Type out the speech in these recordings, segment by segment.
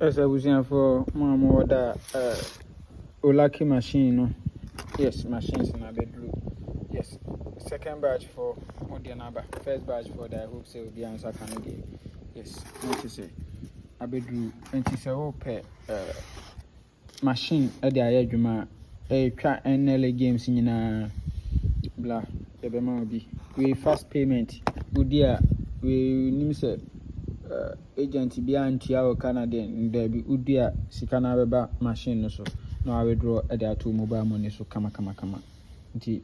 As I was here for Mama order Wulucky machine, no? Yes, machines in a bedroom. Yes, second batch for Modianaba. First batch for the I hope so will be answer Canada. Yes, what you say? A bedroom. And she said, oh, pay machine at the Ayajuma. A try NLA games in blah. The Bema will be. We fast payment. Good dear. We need say. Agent be anti Canadian there be udia sikana beba machine no so no I withdraw at the two mobile money so kama nti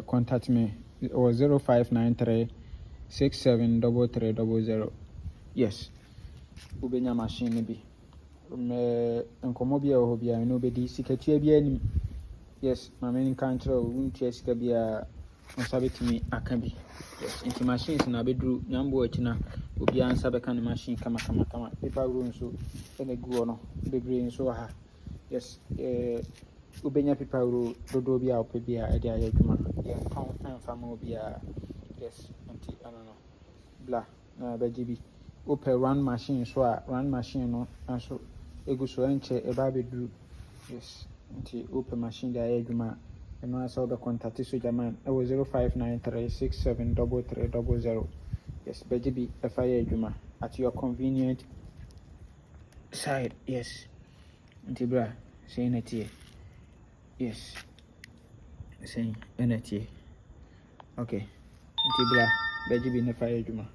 contact me or 0593 673300. Yes ubenya machine bi me enkomo bia ho bia no be di sikatua bia ni. Yes my main country wuntia sika bia onsabetimi aka bi. Yes into machines na bedru nyambo akina obi ansa beka ne machine kama paper room so ene guo no bebre so ha. Yes ubenya paper room dodo bia ope bia e dia adwuma ye ton amfa ma obi a. Yes anti no bla na bajibi ope run machine so a run machine no anso egu so enche e ba bedru. Yes anti ope machine dia adwuma eno asa obe contact so jaman e wo 0593673300. Yes bajibi fire adwuma at your convenient side. Yes anti bra say na tie. Yes say na tie. Okay anti bra bajibi na fire adwuma.